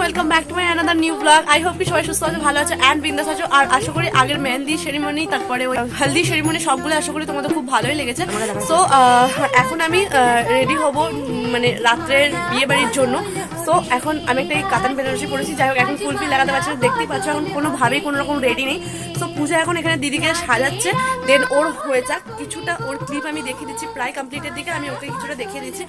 Welcome back to my another new blog. I hope কি সবাই সুস্থ আছে, ভালো আছে অ্যান্ড বিন্দাস আছো। আর আশা করি আগের মেহেন্দি সেরিমনি, তারপরে ওই হেলদি সেরিমনি সবগুলো আশা করি তোমাদের খুব ভালোই লেগেছে। সো এখন আমি রেডি হব মানে রাত্রের বিয়ে বাড়ির জন্য। সো এখন আমি একটা এই কাতান বেনারসি পরেছি, যাই হোক এখন ফুলফিল লাগাতে পারছি না, দেখতেই পাচ্ছ এখন কোনোভাবেই কোনো রকম রেডি নেই। সো পূজা এখন এখানে দিদিকে সাজাচ্ছে, দেন ওর হয়ে যাক কিছুটা, ওর ক্লিপ আমি দেখিয়ে দিচ্ছি প্রায় কমপ্লিটের দিকে, আমি ওকে কিছুটা দেখিয়ে দিচ্ছি।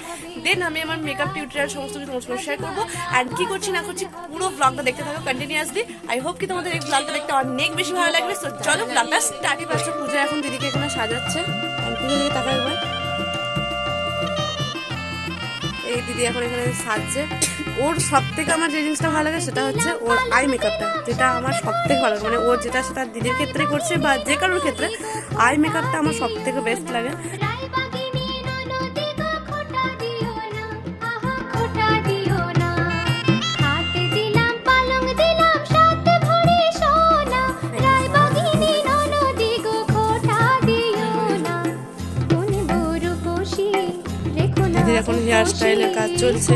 দেন আমি আমার মেকআপ টিউটোরিয়াল সমস্ত কিছু তোমার সঙ্গে শেয়ার করবো। অ্যান্ড কি করছি না করছি পুরো ব্লগটা দেখতে থাকো কন্টিনিউয়াসলি। আই হোপ কি তোমাদের এই ব্লগটা দেখতে অনেক বেশি ভালো লাগবে। সো চলো ব্লগটা স্টার্টই করছে। পূজা এখন দিদিকে এখানে সাজাচ্ছে, পূজা দিদি টাকা একবার, এই দিদি এখন এখানে সাজছে। ওর সব থেকে আমার যে জিনিসটা ভালো লাগে সেটা হচ্ছে ওর আই মেকআপটা, যেটা আমার সব থেকে ভালো লাগে। মানে ও যেটা সেটা দিদির ক্ষেত্রে করছে বা যে কারোর ক্ষেত্রে আই মেকআপটা আমার সব থেকে বেস্ট লাগে। এখন হেয়ার স্টাইলের কাজ চলছে।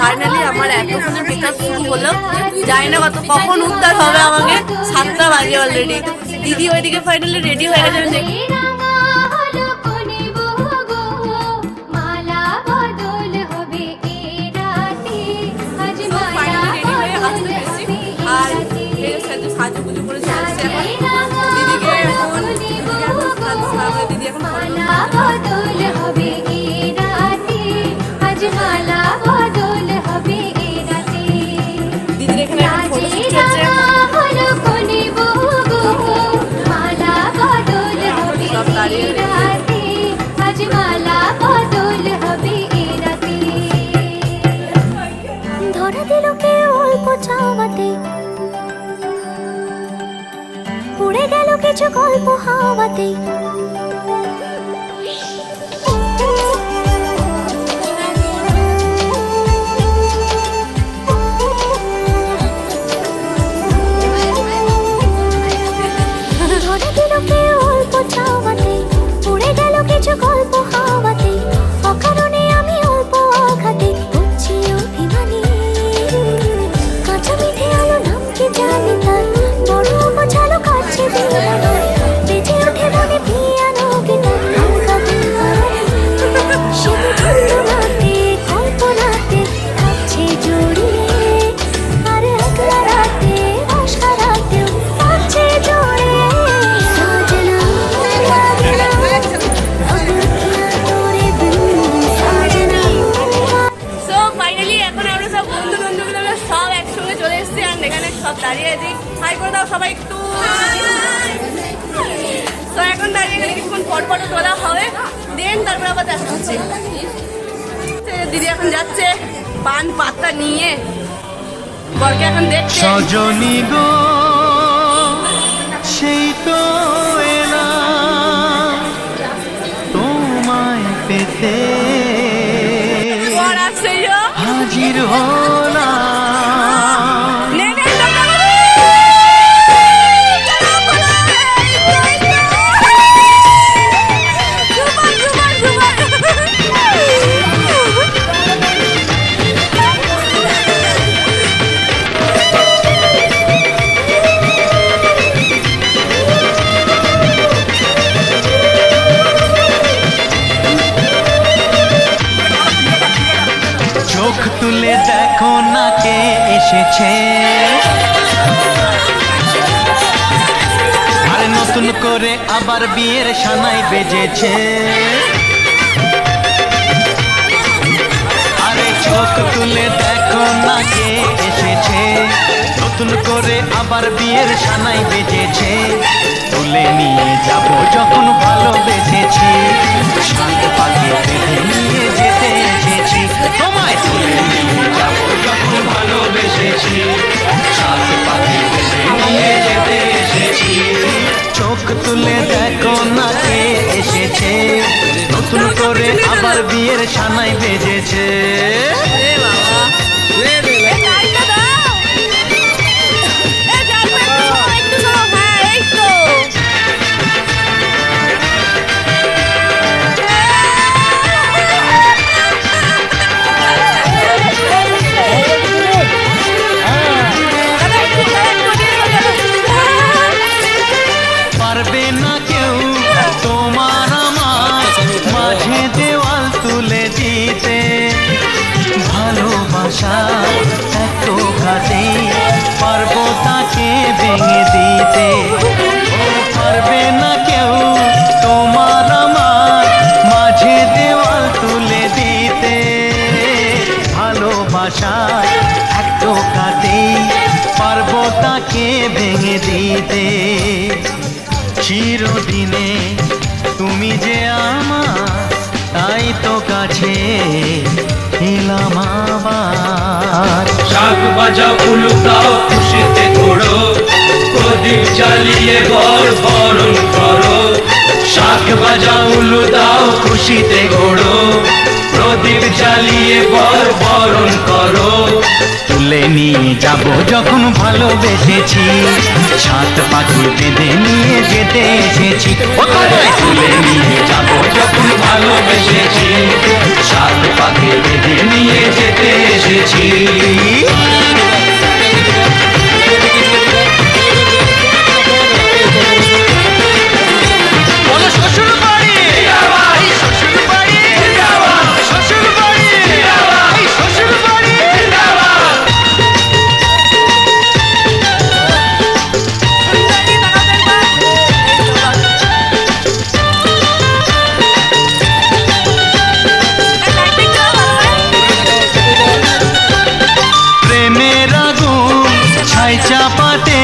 ফাইনালি আমার এতক্ষণে মেকআপ শুরু হলো, জানি না কখন উদ্ধার হবে আমাকে। 7টা বাজে অলরেডি। দিদি ওইদিকে ফাইনালি রেডি হয়ে গেছে। সাজুগুজু করে যাচ্ছে দিদিকে, এখন দিদি এখন দিদির এখানে ফটোশুট চলছে। সব দাঁড়িয়ে ধরা দিল কে অল্প চাওয়াতে, উড়ে গেল কিছু গল্প হাওয়াতে। ধরা দিল কে অল্প চাওয়াতে, উড়ে গেল কিছু গল্প হাওয়াতে। অকারণে আমি অল্প আঘাতে হচ্ছি অভিমানী। কাঁচা মিঠে আলো নাম কি জানি তার, বড় গোছালো কাছে বেজে ওঠে মনে পিয়ানো গিটার। হালকা শুধু ঝুলনাতে কল্পনাতে থাকছে জড়িয়ে, আর একলা রাতে আশা রাতেও থাকছে জড়িয়ে। সাজনা লাগনা তোরে বিন সাজনা। সো ফাইনালি এখন আমরা সব বন্ধু বান্ধবীরা সব একসঙ্গে চলে এসেছি, আর এখানে সব দাঁড়িয়ে আছি। হাই করে দাও সবাই একটু। তো এখন দাঁড়িয়ে গেলে কিছুক্ষণ পর পরও তোলা হবে, দেন তারপর আবার দেখা হচ্ছে। দিদি এখন যাচ্ছে পান পাতা নিয়ে বরকে এখন দেখছে। সজনী গো সেই তো এলাম তোমায় পেতে, হাজির হলাম। চোখ তুলে দেখো না কে এসেছে, আর নতুন করে আবার বিয়ের সানাই বেজেছে। আরে চোখ তুলে দেখো না কে এসেছে, নতুন করে আবার বিয়ের সানাই বেজেছে। তুলে নিয়ে যাব যখন ভালোবেসেছি, শান্ত পাখি বেঁধে নিয়ে যেতে এসেছি। তোমায় তুলে নিয়ে যাব যখন ভালোবেসেছি, শান্ত পাখি বেঁধে নিয়ে যেতে এসেছি। চোখ তুলে দেখো না কে এসেছে, নতুন করে আবার বিয়ের সানাই বেজেছে। ভালোবাসা এত কাছে পারবো তাকে ভেঙে দিতে ও পারবে না কেউ তোমার আমার মাঝে দেওয়াল তুলে দিতে ভালোবাসা এত কাছে পারবো তাকে ভেঙে দিতে চিরদিনে তুমি যে আমার তাই তো কাছে এলাম আবার শাক বাজা উলুকাও খুশিতে ঘোড়ো প্রদীপ জ্বালিয়ে ঘর বরণ করো শাক বাজা উলু দাও খুশিতে ঘোড়ো প্রদীপ জ্বালিয়ে ঘর বরণ করো তুলে নিয়ে যাব যখন ভালোবেসেছি সাত পাখি বেঁধে নিয়ে যেতে এসেছি তুলে নিয়ে যাব যখন ভালোবেসেছি সাত পাখি বেঁধে নিয়ে যেতে এসেছি বলো শ্বশুর বাড়ি এই শ্বশুর বাড়ি শ্বশুর বাড়ি এই শ্বশুর বাড়ি প্রেমের আগুন ছাই চাপাতে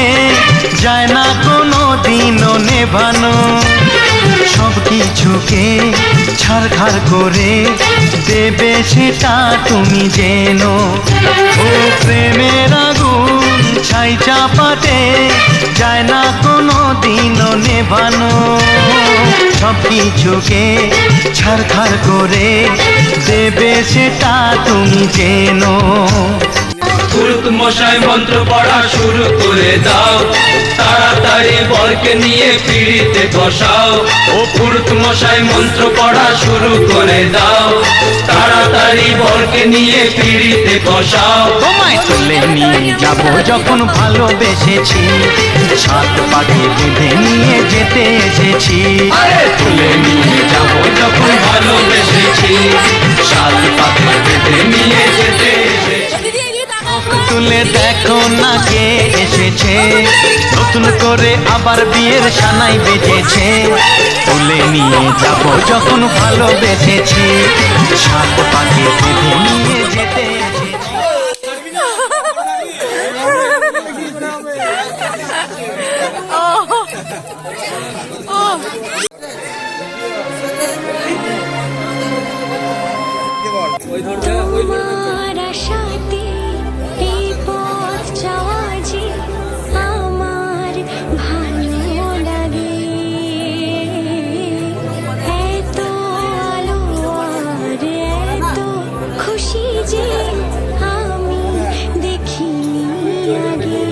যায় না কোনো দিনও নেভানো সব কিছুকে ছাড়খাড় করে দেবে সেটা তুমি জেনো ও প্রেমের আগুন ছাই চাপাতে যায় না কোনো দিনও নেভানো সব কিছুকে ছাড়খাড় করে দেবে সেটা তুমি জেনো পুরুত মশাই মন্ত্র পড়া শুরু করে দাও তাড়াতাড়ি বরকে নিয়ে পিড়িতে বসাও ও পুরুত মশাই মন্ত্র পড়া শুরু করে দাও তাড়াতাড়ি বরকে নিয়ে পিড়িতে বসাও তোমায় তুলে নিয়ে যাব যখন ভালোবেসেছি সাত পাখি বেঁধে নিয়ে যেতে এসেছি আরে তুলে নিয়ে যাব যখন ভালোবেসেছি সাত পাখি বেঁধে নিয়ে যেতে এসেছি তুলে দেখো না কে এসেছে নতুন করে আবার বিয়ের সানাই বেজেছে তুলে নিয়ে যাব যখন ভালোবেসেছি সাত পাখি বেঁধে নিয়ে যেতে এসেছি তোমার আশাতে এই পথ যাওয়া যে আমার ভালো লাগে এত আলো আর এত খুশি যে আমি দেখিনি আগে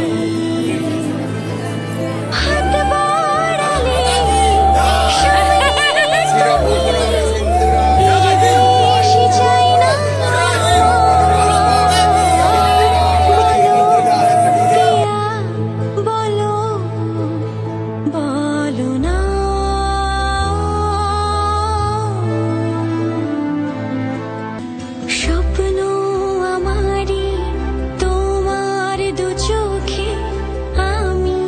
হাত বাড়ালে বেশি চাই না বলো বলো না স্বপ্ন আমারই তোমার দু চোখে আমি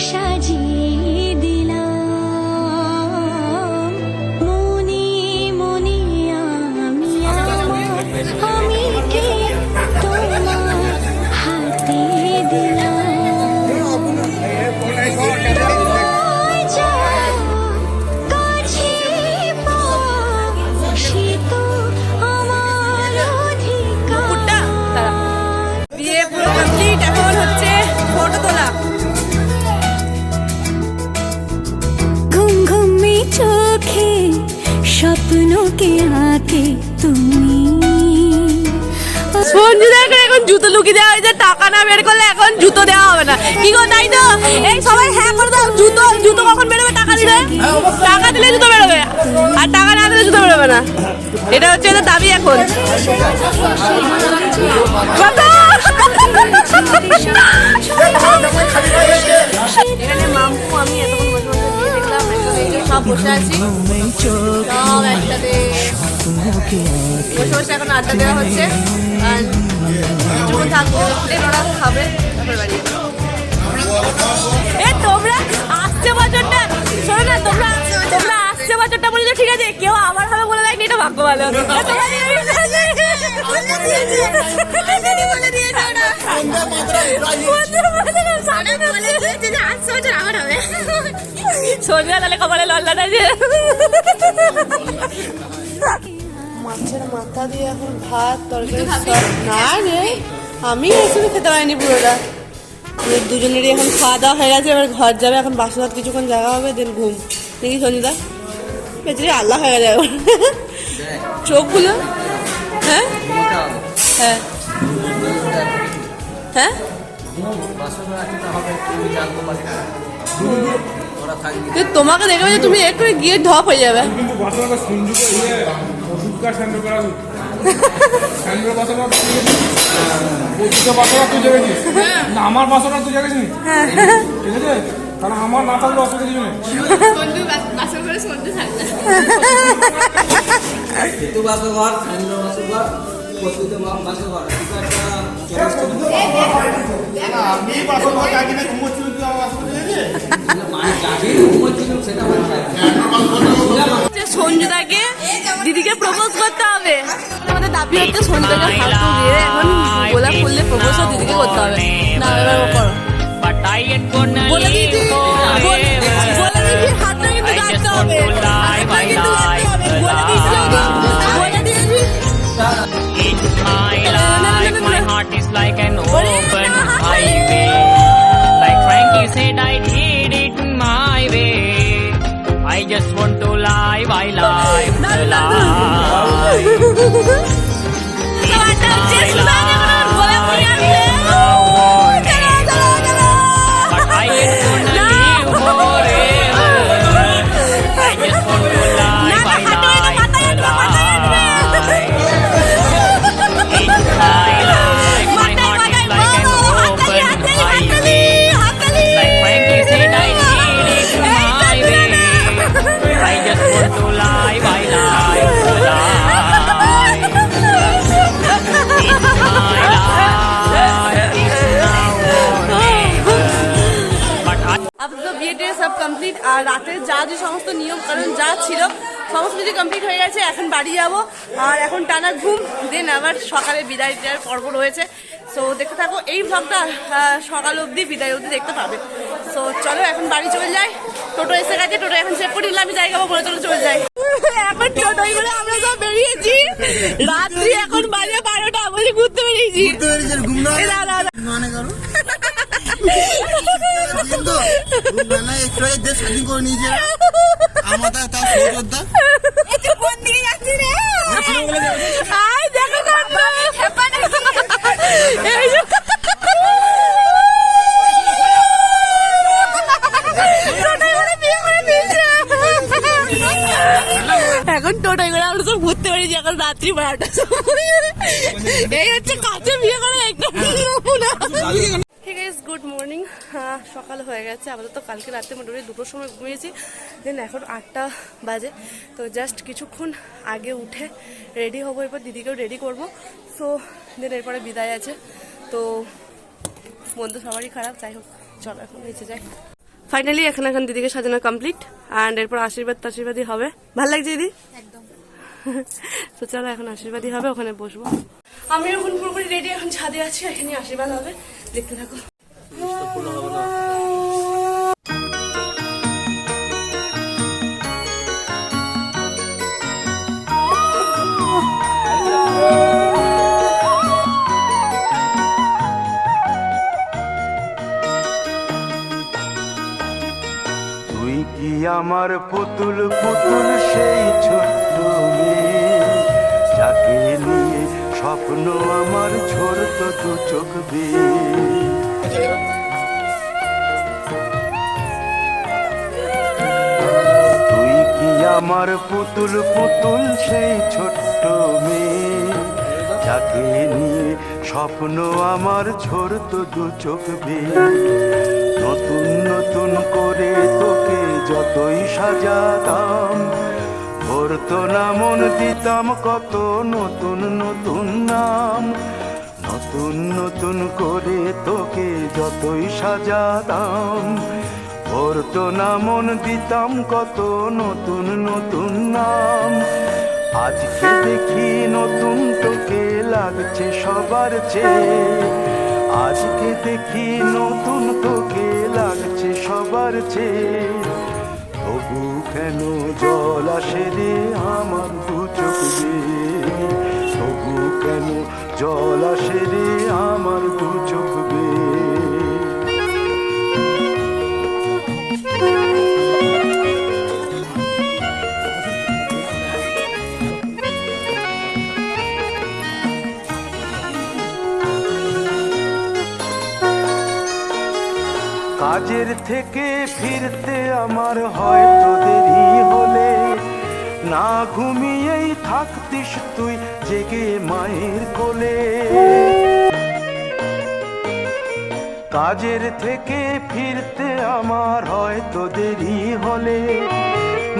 সাজিয়ে দিলাম মনে মনে আমি আমি কে তোমার হাতে দিলাম কাছে সে তো আমার অধিকার বিয়ে পুরো কমপ্লিট এখন হচ্ছে ফটো তোলা ঘুম ঘুমে চোখে স্বপ্নকে আঁকে তুমি সঞ্জুদাকে এখন জুতো লুকিয়ে দেওয়া হয়েছে টাকা না বের করলে এখন জুতো দেওয়া হবে না কি গো তাই তো এই সবাই হ্যাঁ করে দাও জুতো জুতো কখন বেরোবে টাকা দিলে টাকা দিলে জুতো বেরোবে আর টাকা না দিলে জুতো বেরোবে না এটা হচ্ছে এদের দাবি এখন কত? এখানে মামু আমি এতক্ষণ বসে বসে দিয়ে দেখলাম একসাথে সব বসে আছি সব একসাথে বসে বসে এখন আড্ডা দেওয়া হচ্ছে আর কিছুক্ষণ থাকবো, দেন ওরা খাবে, তারপর বাড়ি যাবো। এ তোমরা আসছে বছরটা, শোনো না, তোমরা আসছে বছরটা বলে ঠিক আছে, কেউ আবার হবে বলে দেয়নি, এটা ভাগ্য ভালো। সোনিয়া তাহলে কপালে লল্লাট আছে। মাছের মাথা দিয়ে এখন ভাত তরকারি না রে, আমি এসে খেতে পারিনি পুরোটা। দুজনেরই এখন খাওয়া দাওয়া হয়ে গেছে, এবার ঘর যাবে, এখন বাসন হাত কিছুক্ষণ জায়গা হবে, দেন ঘুম নাকি সঞ্জিতা? বেচারি আল্লাহ হয়ে গেছে এখন চোখগুলো। হ্যাঁ হ্যাঁ হ্যাঁ, তোমাকে দেখবে যে তুমি একটু গিয়ে ঢপ হয়ে যাবে। আমার বাসনা তুই জানিস নি, ঠিক আছে? কারণ আমার না থাকলে অসুবিধা কিছু নেই। সঞ্জুদাকে দিদিকে প্রপোজ করতে হবে। আমাদের দাবি হচ্ছে সঞ্জুদাকে হাত দিয়ে এখন গোলাপ ফুললে প্রপোজ দিদিকে করতে হবে। না এবার ও করো, বলে দিদি, বলে দিদি হাতটা কিন্তু কাটতে হবে, বলে দিদি, বলে দিদি। My life, my heart is like an open highway. Like Frankie said, I did it my way. I just want to live, I live the life. But I ain't gonna live forever. I just want to live, I live the life. My life, my heart is like an open highway. Like Frankie said, I did it my way. I just want to live, I live the life. It's my life, it's now or never. But I আপনাদের বিয়ে টিয়ে সব complete, আর রাতের যা যে সমস্ত নিয়ম কারণ যা ছিল সমস্ত কিছু কমপ্লিট হয়ে গেছে। এখন বাড়ি যাবো, আর এখন টানা ঘুম, দেন আবার সকালে বিদায় দেওয়ার পর্ব রয়েছে। সো দেখতে থাকো এই ভ্লগটা, সকাল অবধি বিদায় অবধি দেখতে পাবে। সো চলো এখন বাড়ি চলে যাই, টোটো এসে গেছে, টোটো এখন চেক করে নিলাম, আমি জায়গা বলে চলে যাই। এখন টোটোই করে আমরা সব বেরিয়েছি, রাত্রি এখন বাজে 12টা, বলে ঘুরতে বেরিয়েছি। এখন টোটোই করে আমরা সব ঘুরতে পেরেছি, এখন রাত্রি 12টার সময়। এই হচ্ছে কাছে বিয়ে করে একটা গুড মর্নিং। সকাল হয়ে গেছে আপাতত, কালকে রাতে মোটামুটি 2টোর সময় ঘুমিয়েছি, দেন এখন 8টা বাজে। তো জাস্ট কিছুক্ষণ আগে উঠে রেডি হবো, এরপর দিদিকেও রেডি করবো। সো দেন এরপরে বিদায় আছে। তো মন তো সবারই খারাপ, যাই হোক চলো এখন নিচে যাই। ফাইনালি এখন দিদিকে সাজানো কমপ্লিট, অ্যান্ড এরপর আশীর্বাদই হবে। ভালো লাগছে দিদি? একদম। তো চলো এখন আশীর্বাদই হবে, ওখানে বসবো। আমি এখন পুরোপুরি রেডি, এখন ছাদে আছি, এখানে আশীর্বাদ হবে, দেখতে থাকো। তুই কি আমার পুতুল পুতুল সেই ছোট্ট মেয়ে, যাকে নিয়ে স্বপ্ন আমার ঝরত দু চোখ বেয়ে। তুই কি আমার পুতুল পুতুল সেই ছোট্ট মেয়ে, যাকে নিয়ে স্বপ্ন আমার ঝরত দু চোখ বেয়ে। নতুন নতুন করে তোকে যতই সাজাতাম, ভরতো না মন, দিতাম কত নতুন নতুন নাম। নতুন নতুন করে তোকে যতই সাজাতাম ভরতো না মন, দিতাম কত নতুন নতুন নাম। আজকে দেখি নতুন তোকে লাগছে সবার চেয়ে, আজকে দেখি নতুন তোকে লাগছে সবার চেয়ে। তবু কেন জল আসে রে আমার দু চোখ বেয়ে, তবু কেন জল আসে রে আমার দু চোখ বেয়ে। কাজের থেকে ফিরতে আমার হয়তো দেরি হলে, না ঘুমিয়েই থাকতিস তুই জেগে মায়ের কোলে। কাজের থেকে ফিরতে আমার হয়তো দেরি হলে,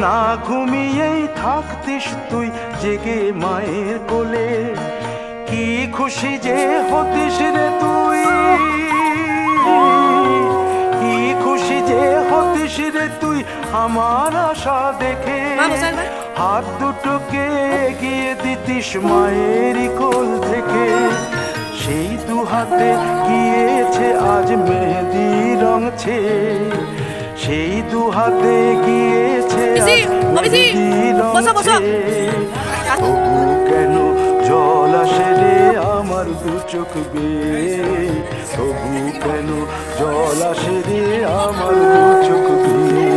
না ঘুমিয়েই থাকতিস তুই জেগে মায়ের কোলে। কি খুশি যে হতিস রে তুই, কি খুশি যে হতিস রে তুই আমার আশা দেখে। হাত দুটোকে এগিয়ে দিতিস মায়েরই কোল থেকে, সেই দু হাতে গিয়েছে আজ মেহেদি রঙছে, সেই দু হাতে গিয়েছে আজ মেহেদি রঙছে। তবু কেন জল আসে রে আমার দু চোখ বেয়ে, তবু কেন জল আসে রে আমার দু চোখ বেয়ে।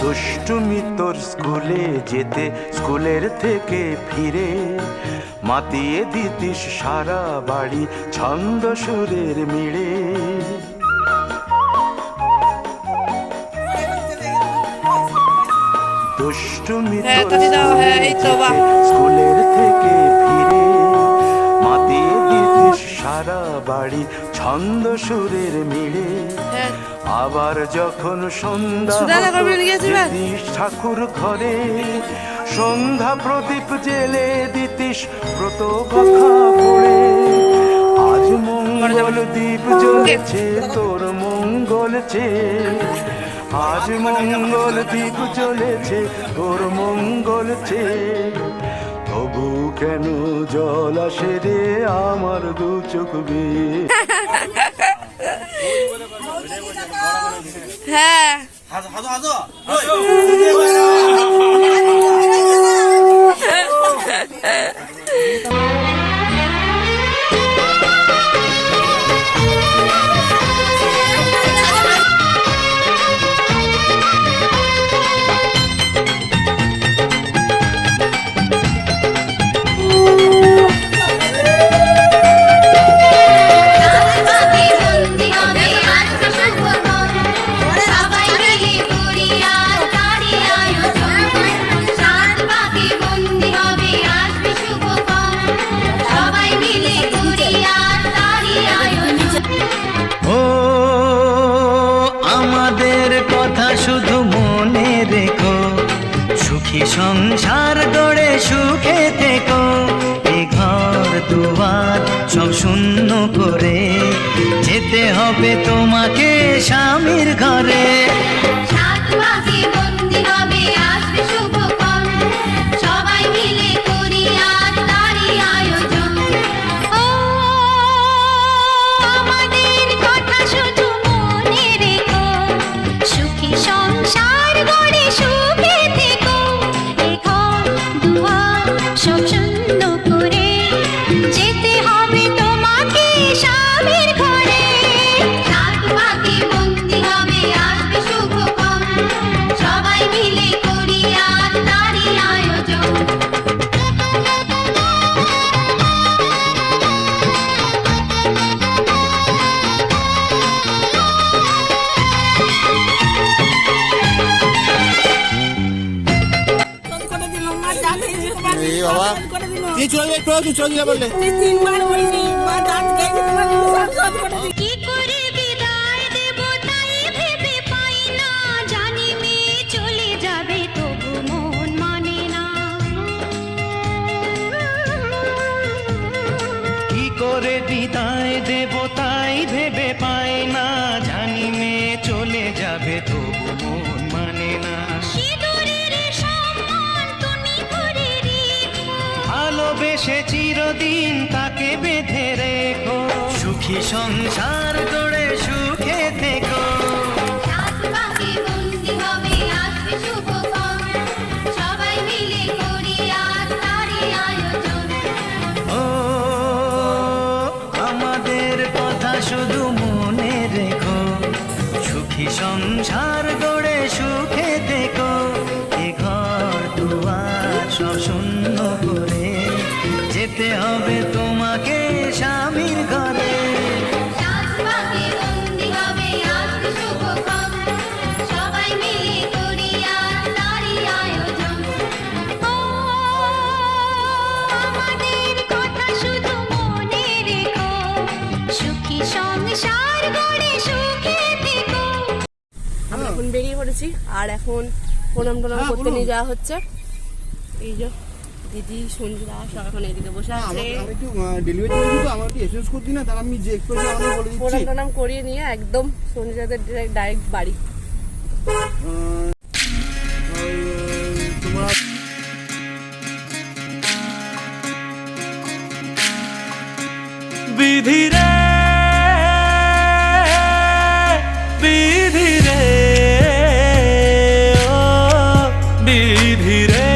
দুষ্টুমি তোর স্কুলে যেতে, স্কুলের থেকে ফিরে মাতিয়ে দিতিস সারা বাড়ি ছন্দ সুরের মিড়ে। দুষ্টুমি তোর স্কুলের থেকে ফিরে মাতিয়ে দিতিস সারা বাড়ি ছন্দ সুরের মিড়ে। আবার যখন সন্ধ্যা দিতিস ঠাকুর ঘরে, সন্ধ্যা প্রদীপ জেলে দিতিস ব্রত কথা পড়ে। আজ মঙ্গল দ্বীপ জ্বলেছে তোর মঙ্গল চেয়ে, আজ মঙ্গল দ্বীপ জ্বলেছে তোর মঙ্গল চেয়ে। তবু কেন জল আসে রে আমার দু চোখ বেয়ে। হ্যাঁ শুধু মনে রেখো, সুখী সংসার গড়ে সুখে থেকো। এ ঘর দুয়ার সব শূন্য করে যেতে হবে তোমাকে স্বামীর ঘরে। চলে দিলে বললে কি করে বিদায় দেব তাই ভেবে পাই না জানি মেয়ে চলে যাবে তবু মন মানে না কি করে বিদায় দেব তাই ভেবে পায় না জানি মেয়ে চলে যাবে তবু মন মানে না সিঁদুরের সম্মান তুমি করে রেখো ভালোবেসে চিরদিন তাকে বেঁধে রেখো সুখী সংসার গড়ে সুখে থেকো সাত পাকে বন্দি হবে আসবে শুভক্ষণ সবাই মিলে করি আজ তারই আয়োজন ও আমাদের কথা শুধু মনে রেখো সুখী সংসার গড়ে সুখে থেকো এ ঘর দুয়ার সব শূন্য করে যেতে হবে তোমাকে স্বামীর ঘরে সাত পাকে বন্দি হবে আসবে শুভক্ষণ সবাই মিলে করি আজ তারই আয়োজন ও আমাদের কথা শুধু মনে রেখো সুখী সংসার গড়ে সুখে থেকো আমরা এখন বেরিয়ে পড়েছি আর এখন প্রণাম টনাম করতে নিয়ে যাওয়া হচ্ছে এই যে দিদি সঞ্জিতা সব এখন এদিকে বসে আছে একটু ডেলিভারি করেছি তো আমার একটু এসএমএস করতি না তার আমি যে এক্সপ্রেস আমাকে বলে দিচ্ছি প্রণাম টনাম করিয়ে নিয়ে একদম সঞ্জিতাদের ডাইরেক্ট বাড়ি তোমরা বিধি রে বিধি রে ও বিধি রে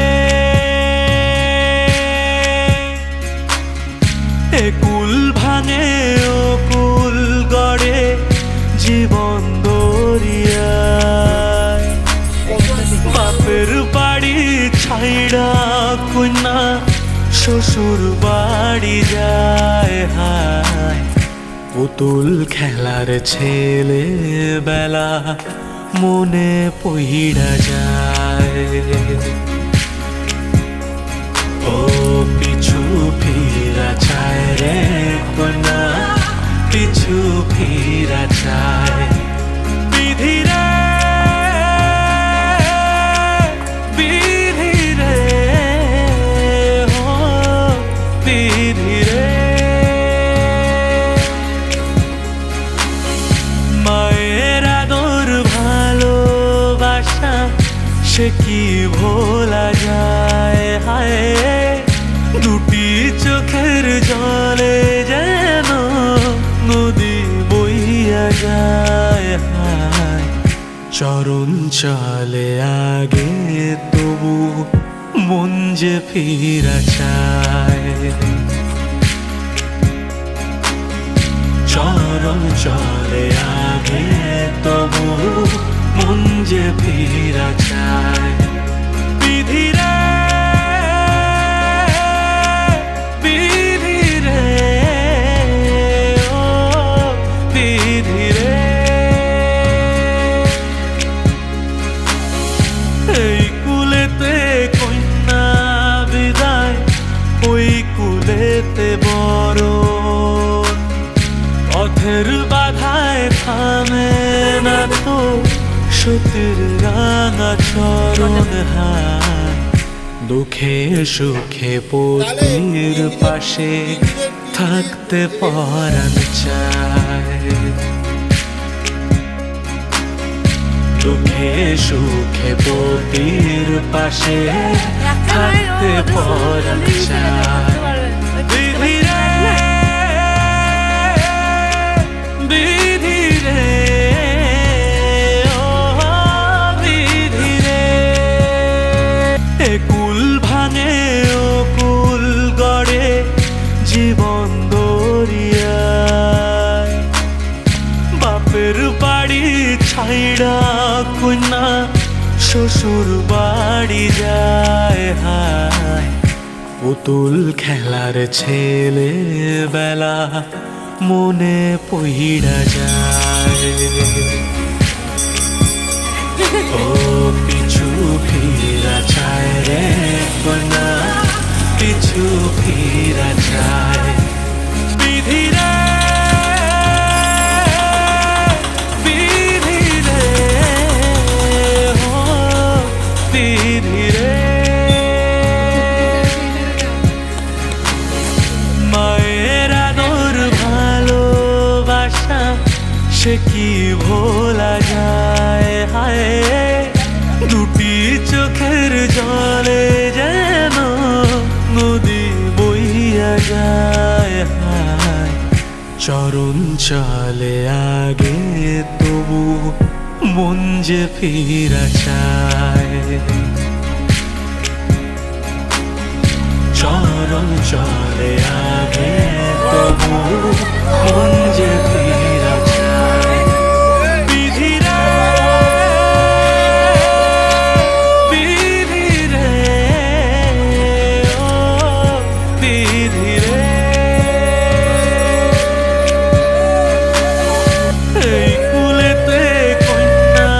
এ কুল ভাঙে ও কুল গড়ে জীবন দরিয়ায় বাপের বাড়ি ছাইড়া কন্যা শ্বশুর বাড়ি যায় হায় পুতুল খেলার ছেলে বেলা মনে পইড়া যায় ও পিছু ফিরা চায় রে কন্যা পিছু ফিরা চায় বিধি রে বিধি রে ও বিধি রে মায়ের আদর ভালোবাসা সে কি ভোলা যায় হায় দুটি চোখের জলে যেন নদী বইয়া যায় হায় চরণ চলে আগে তবু মন যে ফিরা চায় চরণ চলে আগে তবু মন যে ফিরা চায় বিধি রে বিধি রে ও বিধি রে এই কুলেতে কন্যা বিদায় ওই কুলেতে বড় পথের বাধায় থামে না তো সতীর রাঙা চরণ হায় দুঃখে সুখে পতির পাশে থাকতে পরাণ চায় দুঃখে সুখে পতির পাশে থাকতে পরাণ চায় বিধি রে বিধি রে ও বিধি রে এ কুল ভাঙে ও কুল গড়ে জীবন দরিয়ায় বাপের বাড়ি ছাইড়া কন্যা শ্বশুর বাড়ি যায় হায় পুতুল খেলার ছেলে বেলা মনে পইড়া যায় ও পিছু ফিরা চায় রে কন্যা পিছু ফিরা চায় বিধিরে বিধিরে ও বিধিরে মায়ের আদর ভালোবাসা সে কি ভোলা যায় হায় দুটি চোখের জলে যেন নদী বইয়া যায় হায় চরণ চলে আগে তবু মন যে ফিরা চায় চরণ চলে আগে তবু মন যে ফিরা চায় বিধিরে বিধিরে ও বিধিরে এই কুলেতে কন্যা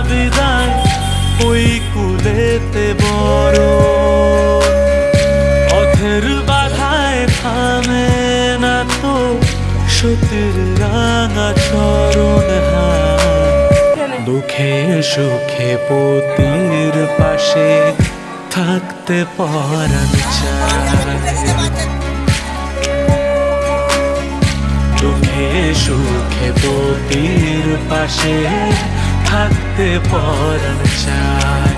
বিদায় ওই কুলেতে বড় পথের বাধায় থামে না তো সতীর রাঙা চরণ দুঃখে সুখে পতির পাশে থাকতে পরাণ চায় দুঃখে সুখে পতির পাশে থাকতে পরাণ চায়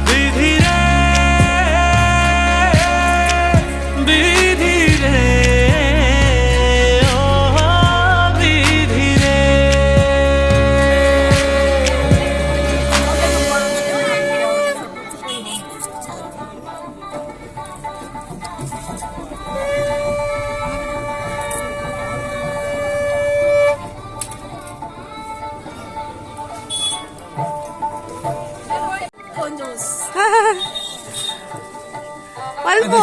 বিধিরে বিধিরে ও বিধিরে অল্প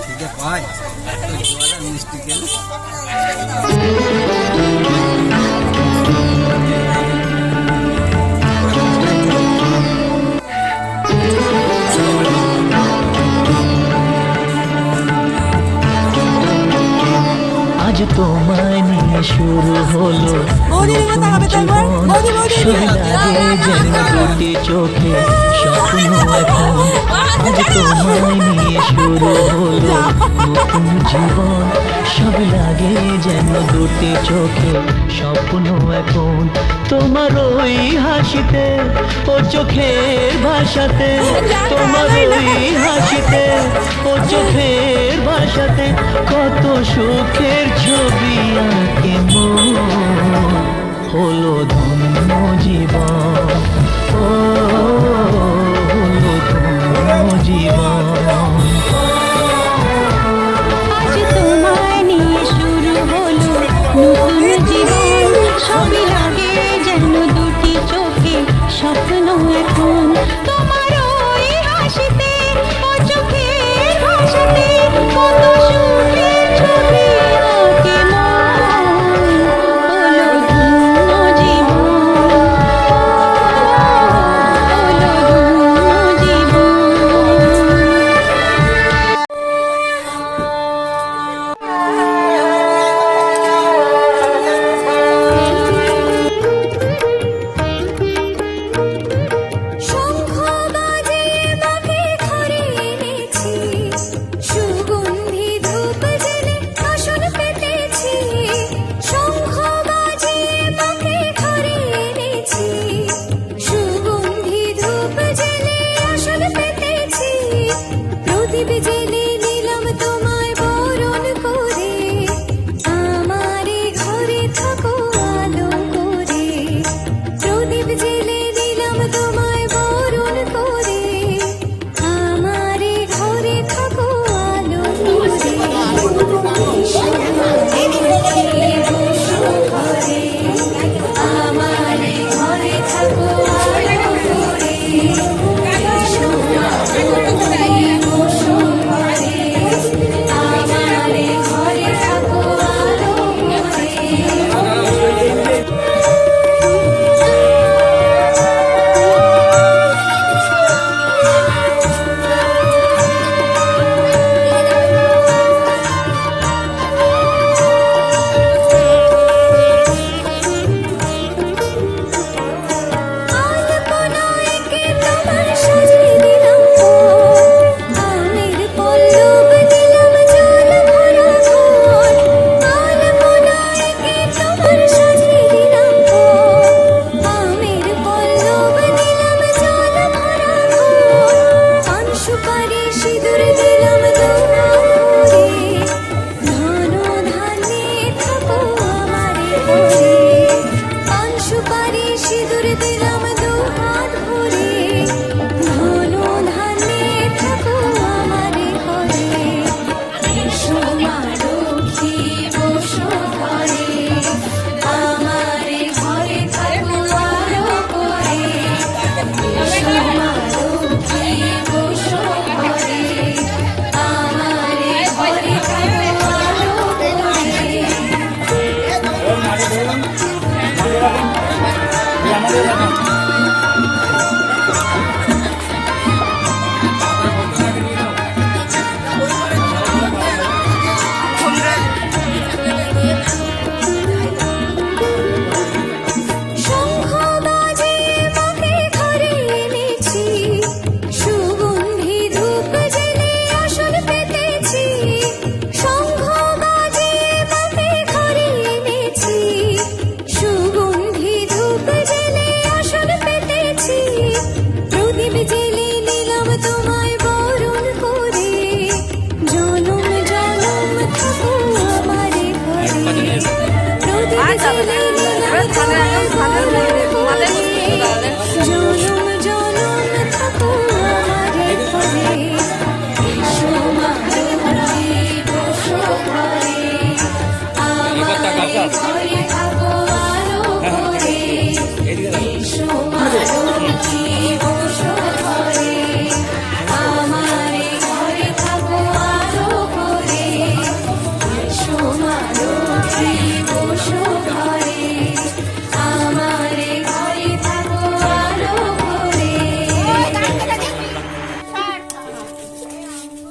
ঠিক আছে ভাই মিষ্টি গেলে আজ তোমায় নিয়ে শুরু হলো শুরু লাগে যেন দুটি চোখে স্বপ্ন এখন আজ তোমায় নিয়ে শুরু হলো নতুন জীবন সব লাগে যেন দুটি চোখে স্বপ্ন এখন তোমার ওই হাসিতে ও চোখের ভাষাতে তোমার ওই হাসিতে ও চোখের ভাষাতে কত সুখের ছবি আঁকে মন হলো ধন্য জীবন ও হলো ধন্য জীবন আজ তোমায় নিয়ে শুরু হলো নতুন জীবন সবই লাগে যেন দুটি চোখে স্বপ্ন এখন তোমার ওই হাসিতে ও চোখের ভাষাতে কত সুখের ছবি আঁকে মন হলো ধন্য জীবন হলো ধন্য জীবন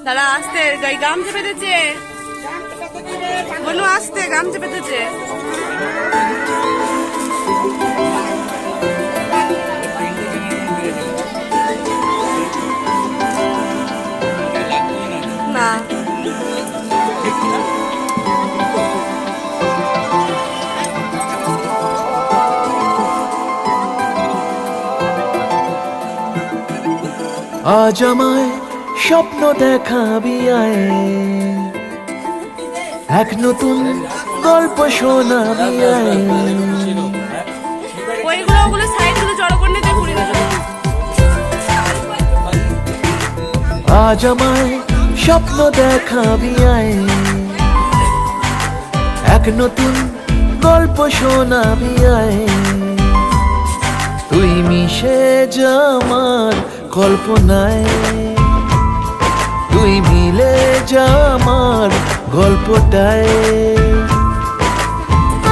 দাদা আসতে গাম চেপে দিচ্ছে, বনু আসতে গাম চেপে দিচ্ছে। না আজ আমায় স্বপ্ন দেখাবি আয়, এক নতুন গল্প শোনাবি আয়। ওইগুলো সাইড গুলো জড়ো করে নিয়ে ঘুরে না। আজ আমায় স্বপ্ন দেখাবি আয়, এক নতুন গল্প শোনাবি আয়। তুই মিশে যা আমার কল্পনায়, তুই মিলে যা আমার গল্পটায়।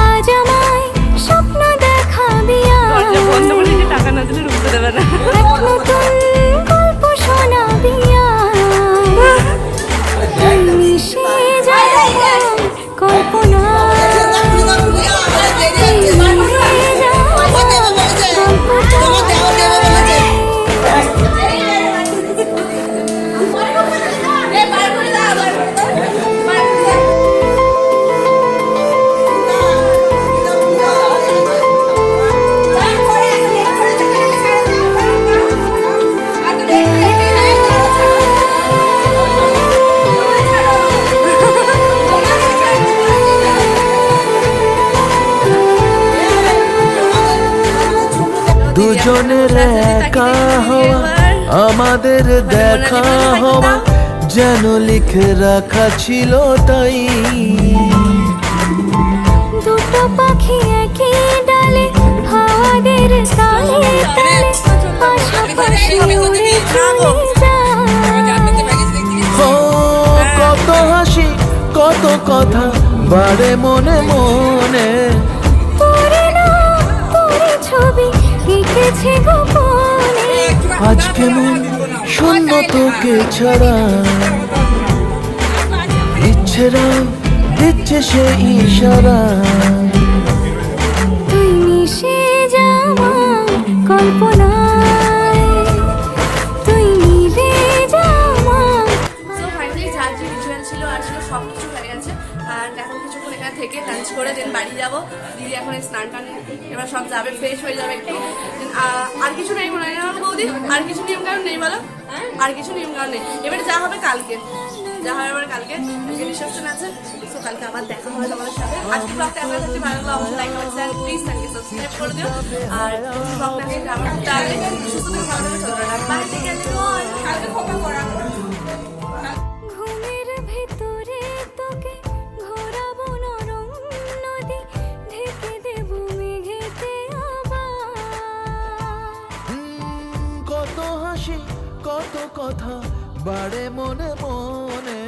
আজ আমায় স্বপ্ন দেখাবি আয়, বন্ধ করে দিলে টাকা না দিলে ঢুকতে দেবে না। এক নতুন গল্প শোনাবি আয়। তুই মিশে যা আমার কল্পনায়, তুই মিলে যা আমার গল্পটায়। দুজনের একা হওয়া, আমাদের দেখা হওয়া যেন লিখে রাখা ছিল তাই। দুটো পাখি একই ডালে, হাওয়াদের তালে তালে, পাশাপাশি উড়ে চলে যায়। ও কত হাসি কত কথা বাড়ে মনে মনে, পড়ে না পড়ে ছবি এঁকেছে গোপনে। আজ কেমন শূন্য তোকে ছাড়া, ইচ্ছেরা দিচ্ছে সে ইশারা। তুই মিশে যা আমার কল্পনায়, তুই মিলে যা আমার। সো ফাইনালি যার যে রিচুয়াল ছিল আর ছিল সব কিছু হয়ে গেছে। আর এখন কিছুক্ষণ এখানে থেকে লাঞ্চ করে দেন বাড়ি যাবো। দিদি এখন স্নান টান এবার সব যাবে, ফ্রেশ হয়ে যাবে একটু। আর কিছু নেই মনে হয় না বৌদি, আর কিছু নিয়ম কারণ নেই বলো? আর কিছু নিয়ম কারণ নেই। এবারে যা হবে কালকে, যা হবে এবার কালকে রিসেপশন আছে। সো কালকে আবার দেখা হবে তোমাদের সাথে। আজকে ব্লগটা আপনার কাছে ভালো লাগলে অবশ্যই লাইক কমেন্ট শেয়ার প্লিজ চ্যানেলকে সাবস্ক্রাইব করে দিও। আর ব্লগটা দেখে আমার তাহলে সুস্থ থেকে ভালো করে চলবে না। বাই, টেক কেয়ার, কালকে খোপা করা। ঘুমের ভেতরে তোকে ঘোরাবো নরম নদী, ঢেকে দেবো মেঘেতে আবার। কত হাসি কত কথা বাড়ে মনে মনে,